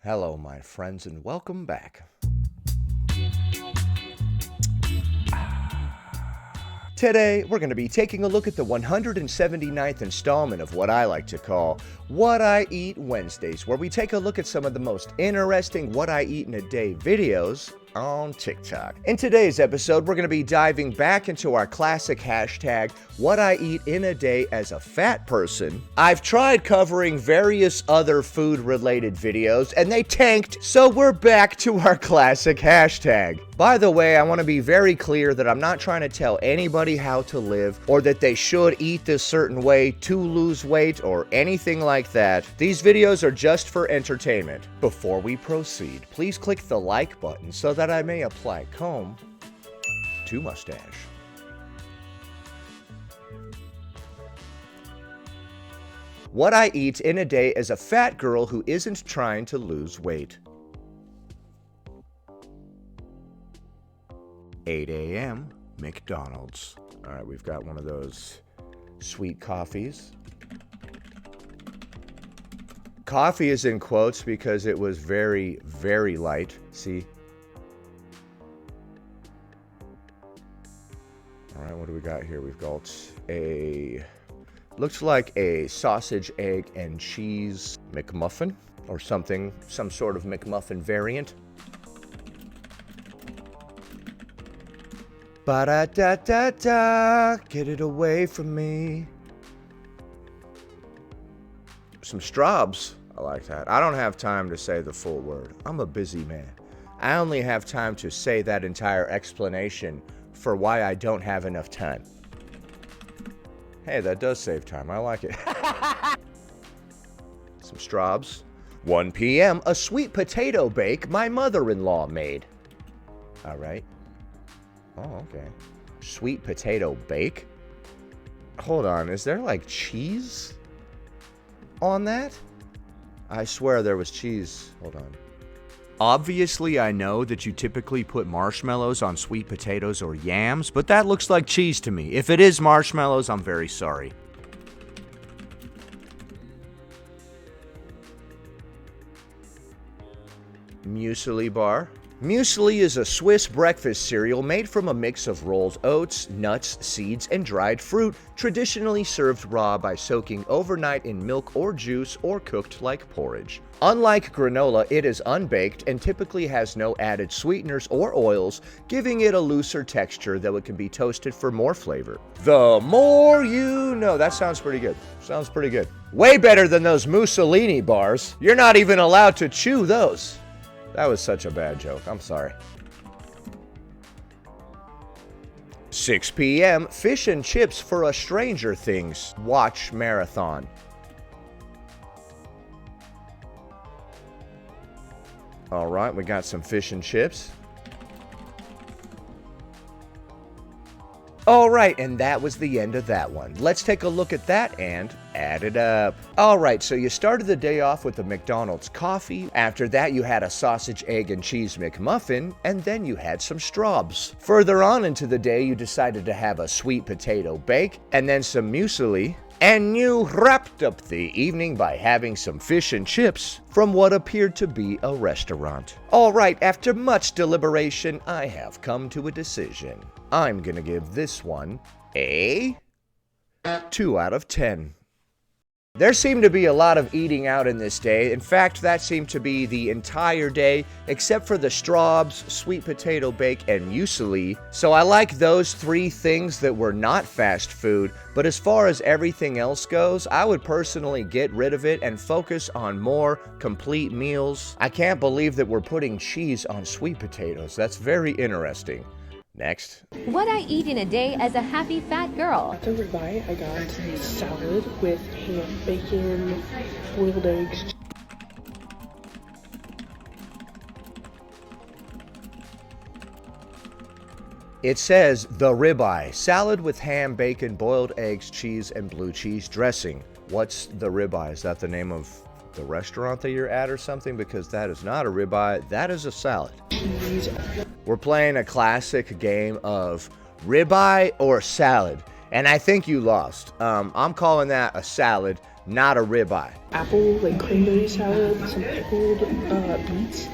Hello, my friends, and welcome back. Today, we're going to be taking a look at the 179th installment of what I like to call What I Eat Wednesdays, where we take a look at some of the most interesting What I Eat in a Day videos on TikTok. In today's episode, we're going to be diving back into our classic hashtag, What I Eat in a Day as a Fat Person. I've tried covering various other food-related videos, and they tanked, so we're back to our classic hashtag. By the way, I want to be very clear that I'm not trying to tell anybody how to live, or that they should eat this certain way to lose weight, or anything like that. These videos are just for entertainment. Before we proceed, please click the like button so that I may apply comb to mustache. What I eat in a day as a fat girl who isn't trying to lose weight. 8 a.m. McDonald's. All right, we've got one of those sweet coffees. Coffee is in quotes because it was very, very light. See? All right, what do we got here? We've got looks like a sausage, egg, and cheese McMuffin or something, some sort of McMuffin variant. Ba-da-da-da-da, get it away from me. Some straws. I like that. I don't have time to say the full word. I'm a busy man. I only have time to say that entire explanation for why I don't have enough time. Hey, that does save time. I like it. Some straws. 1 p.m. A sweet potato bake my mother-in-law made. All right. Oh, okay. Sweet potato bake? Hold on, is there like cheese on that? I swear there was cheese. Hold on. Obviously, I know that you typically put marshmallows on sweet potatoes or yams, but that looks like cheese to me. If it is marshmallows, I'm very sorry. Muesli bar. Muesli is a Swiss breakfast cereal made from a mix of rolled oats, nuts, seeds, and dried fruit, traditionally served raw by soaking overnight in milk or juice or cooked like porridge. Unlike granola, it is unbaked and typically has no added sweeteners or oils, giving it a looser texture though it can be toasted for more flavor. The more you know. That sounds pretty good. Sounds pretty good. Way better than those Mussolini bars. You're not even allowed to chew those. That was such a bad joke. I'm sorry. 6 p.m. Fish and chips for a Stranger Things watch marathon. All right, we got some fish and chips. All right, and that was the end of that one. Let's take a look at that and add it up. All right, so you started the day off with a McDonald's coffee. After that, you had a sausage, egg, and cheese McMuffin, and then you had some straws. Further on into the day, you decided to have a sweet potato bake, and then some muesli, and you wrapped up the evening by having some fish and chips from what appeared to be a restaurant. All right, after much deliberation, I have come to a decision. I'm gonna give this one a 2 out of 10. There seemed to be a lot of eating out in this day. In fact, that seemed to be the entire day, except for the straws, sweet potato bake, and muesli. So I like those 3 things that were not fast food, but as far as everything else goes, I would personally get rid of it and focus on more complete meals. I can't believe that we're putting cheese on sweet potatoes. That's very interesting. Next. What I eat in a day as a happy fat girl. After ribeye, I got a salad with ham, bacon, boiled eggs. It says the ribeye, salad with ham, bacon, boiled eggs, cheese, and blue cheese dressing. What's the ribeye? Is that the name of the restaurant that you're at or something? Because that is not a ribeye, that is a salad. Cheese. We're playing a classic game of ribeye or salad, and I think you lost. I'm calling that a salad not a ribeye. Apple, like cranberry salad, some pickled beets.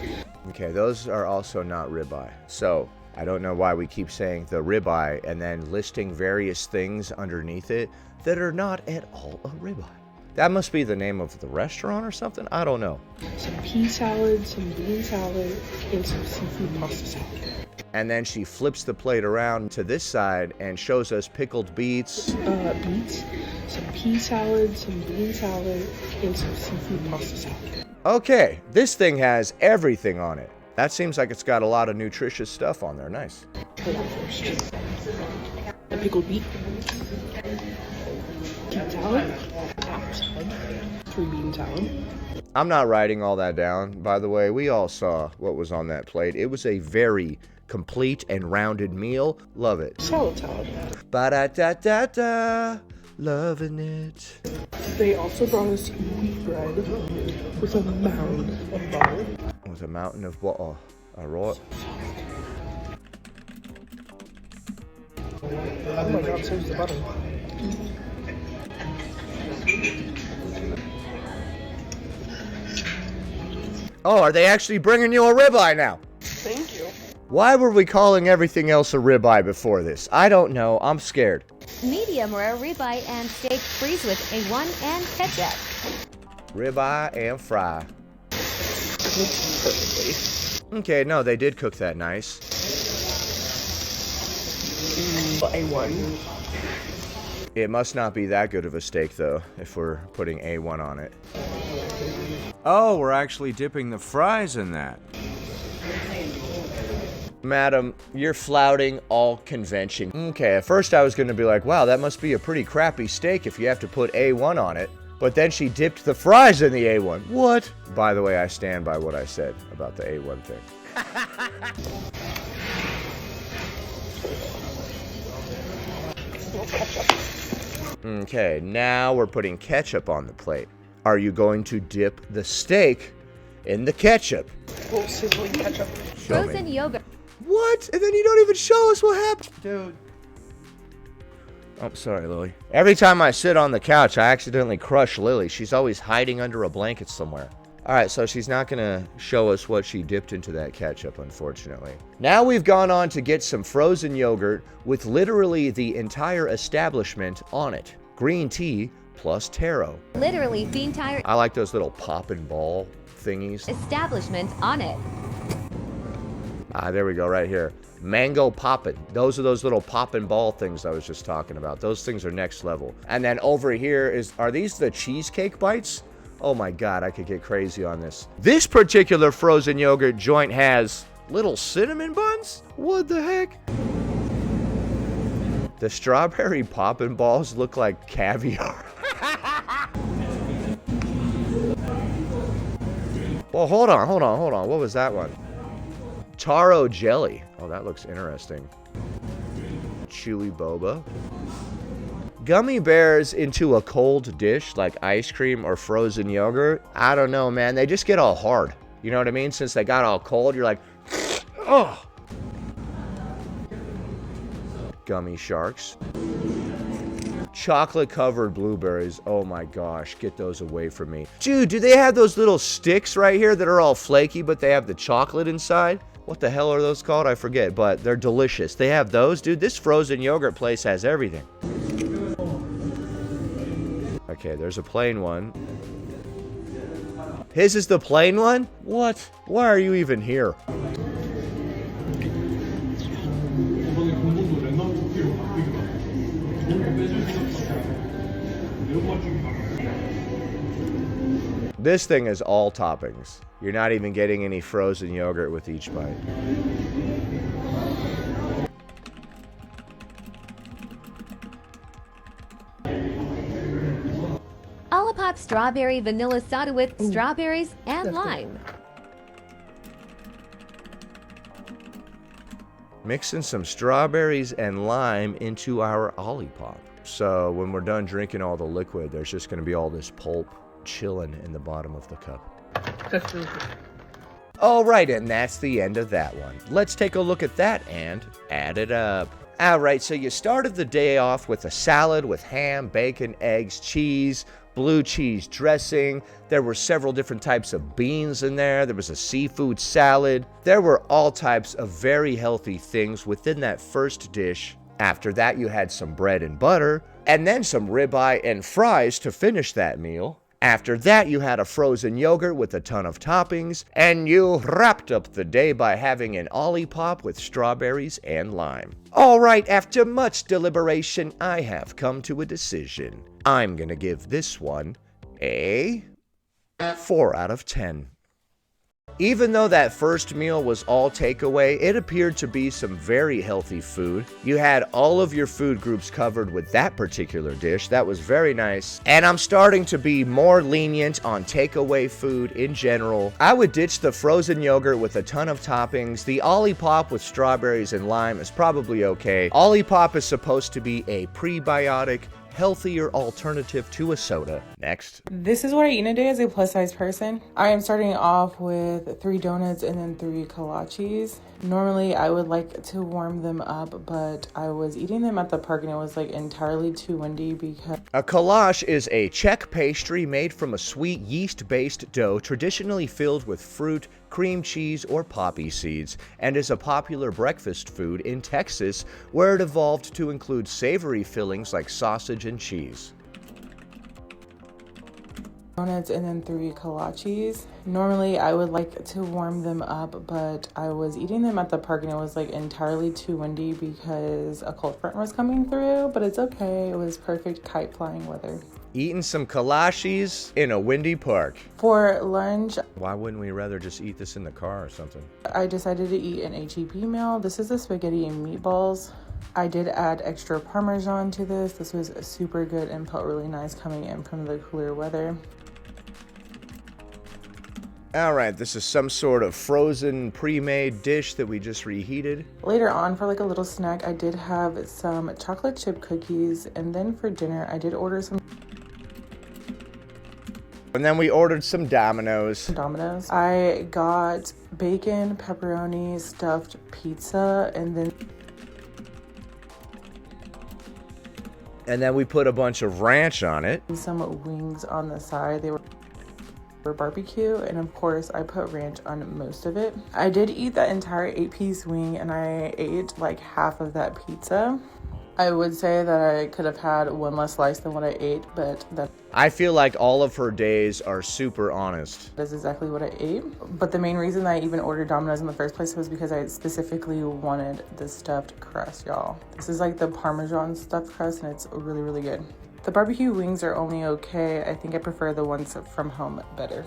Okay, those are also not ribeye. So I don't know why we keep saying the ribeye and then listing various things underneath it that are not at all a ribeye. That must be the name of the restaurant or something? I don't know. Some pea salad, some bean salad, and some seafood pasta salad. And then she flips the plate around to this side and shows us pickled beets. Beets, some pea salad, some bean salad, and some seafood pasta salad. Okay, this thing has everything on it. That seems like it's got a lot of nutritious stuff on there. Nice. Hold on first. A pickled beet. Bean salad. Apple salad. 3 bean salad. I'm not writing all that down. By the way, we all saw what was on that plate. It was a very complete and rounded meal. Love it. Salad. Ba-da-da-da-da. Loving it. They also brought us wheat bread with a mound of butter. With a mountain of what? Oh, a raw. Oh my god, so's the butter. Oh, are they actually bringing you a ribeye now? Thank you. Why were we calling everything else a ribeye before this? I don't know. I'm scared. Medium rare ribeye and steak freeze with A1 and ketchup. Ribeye and fry. Looks perfectly. Okay, no, they did cook that nice. A1. It must not be that good of a steak, though, if we're putting A1 on it. Oh, we're actually dipping the fries in that. Madam, you're flouting all convention. Okay, at first I was going to be like, wow, that must be a pretty crappy steak if you have to put A1 on it. But then she dipped the fries in the A1. What? By the way, I stand by what I said about the A1 thing. Okay, now we're putting ketchup on the plate. Are you going to dip the steak in the ketchup? Little sizzling ketchup. Show Frozen me. yogurt. What? And then you don't even show us what happened. Dude. Oh, sorry, Lily. Every time I sit on the couch, I accidentally crush Lily. She's always hiding under a blanket somewhere. All right, so she's not going to show us what she dipped into that ketchup, unfortunately. Now we've gone on to get some frozen yogurt with literally the entire establishment on it. Green tea plus taro. Literally the entire I like those little pop and ball thingies. establishment on it. Ah, there we go, right here. Mango poppin'. Those are those little pop and ball things I was just talking about. Those things are next level. And then over here are these the cheesecake bites? Oh my God, I could get crazy on this. This particular frozen yogurt joint has little cinnamon buns? What the heck? The strawberry poppin' balls look like caviar. Well, hold on. What was that one? Taro jelly. Oh, that looks interesting. Chewy boba. Gummy bears into a cold dish like ice cream or frozen yogurt. I don't know, man. They just get all hard. You know what I mean? Since they got all cold, you're like, oh. Gummy sharks. Chocolate covered blueberries. Oh my gosh, get those away from me. Dude, do they have those little sticks right here that are all flaky, but they have the chocolate inside? What the hell are those called? I forget, but they're delicious. They have those. Dude, this frozen yogurt place has everything. Okay, there's a plain one. His is the plain one? What? Why are you even here? This thing is all toppings. You're not even getting any frozen yogurt with each bite. Olipop strawberry vanilla soda with strawberries and lime. Mixing some strawberries and lime into our Olipop. So when we're done drinking all the liquid, there's just going to be all this pulp chilling in the bottom of the cup. That's really good. All right, and that's the end of that one. Let's take a look at that and add it up. All right, so you started the day off with a salad with ham, bacon, eggs, cheese, blue cheese dressing. There were several different types of beans in there. There was a seafood salad. There were all types of very healthy things within that first dish. After that, you had some bread and butter, and then some ribeye and fries to finish that meal. After that, you had a frozen yogurt with a ton of toppings, and you wrapped up the day by having an Olipop with strawberries and lime. All right, after much deliberation, I have come to a decision. I'm gonna give this one a 4 out of 10. Even though that first meal was all takeaway, it appeared to be some very healthy food. You had all of your food groups covered with that particular dish. That was very nice. And I'm starting to be more lenient on takeaway food in general. I would ditch the frozen yogurt with a ton of toppings. The Olipop with strawberries and lime is probably okay. Olipop is supposed to be a prebiotic, healthier alternative to a soda. Next. This is what I eat in a day as a plus size person. I am starting off with 3 donuts and then 3 kolaches. Normally I would like to warm them up, but I was eating them at the park and it was like entirely too windy because... A kolache is a Czech pastry made from a sweet yeast-based dough traditionally filled with fruit, cream cheese, or poppy seeds, and is a popular breakfast food in Texas, where it evolved to include savory fillings like sausage and cheese. Donuts and then 3 kolaches. Normally I would like to warm them up, but I was eating them at the park and it was like entirely too windy because a cold front was coming through, but it's okay. It was perfect kite flying weather. Eating some kolaches in a windy park. For lunch, Why wouldn't we rather just eat this in the car or something? I decided to eat an HEB meal. This is the spaghetti and meatballs. I did add extra Parmesan to this. This was super good and felt really nice coming in from the cooler weather. All right, this is some sort of frozen pre-made dish that we just reheated. Later on, for like a little snack, I did have some chocolate chip cookies, and then for dinner, I did order some And then we ordered some Domino's. I got bacon, pepperoni, stuffed pizza, and then we put a bunch of ranch on it. some wings on the side. They were barbecue, and of course I put ranch on most of it. I did eat that entire 8-piece wing and I ate like half of that pizza. I would say that I could have had one less slice than what I ate, but that I feel like all of her days are super honest. is exactly what I ate. But the main reason I even ordered Domino's in the first place was because I specifically wanted the stuffed crust, y'all. This is like the Parmesan stuffed crust and it's really, really good. The barbecue wings are only okay. I think I prefer the ones from home better.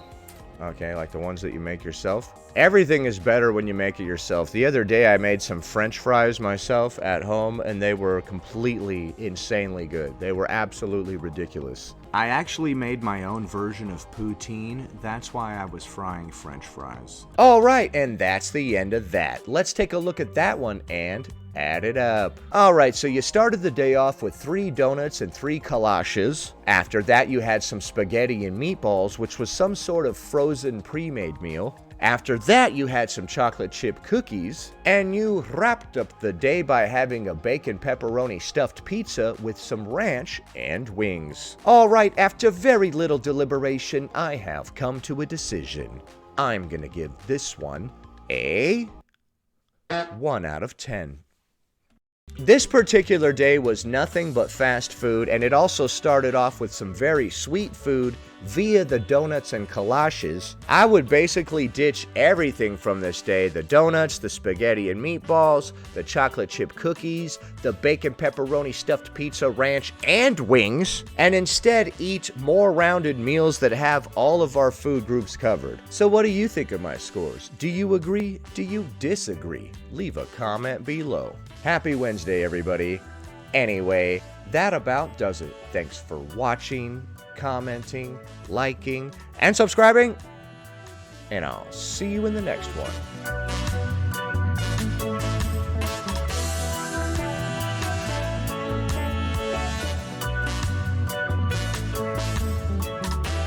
Okay, like the ones that you make yourself. Everything is better when you make it yourself. The other day I made some French fries myself at home and they were completely insanely good. They were absolutely ridiculous. I actually made my own version of poutine. That's why I was frying French fries. All right, and that's the end of that. Let's take a look at that one and add it up. All right, so you started the day off with 3 donuts and 3 kolaches. After that, you had some spaghetti and meatballs, which was some sort of frozen pre-made meal. After that, you had some chocolate chip cookies, and you wrapped up the day by having a bacon pepperoni stuffed pizza with some ranch and wings. All right, after very little deliberation, I have come to a decision. I'm gonna give this one a 1 out of 10. This particular day was nothing but fast food, and it also started off with some very sweet food via the donuts and kolaches. I would basically ditch everything from this day: the donuts, the spaghetti and meatballs, the chocolate chip cookies, the bacon pepperoni stuffed pizza, ranch, and wings, and instead eat more rounded meals that have all of our food groups covered. So what do you think of my scores? Do you agree? Do you disagree? Leave a comment below. Happy Wednesday, everybody. Anyway, that about does it. Thanks for watching, commenting, liking, and subscribing. And I'll see you in the next one.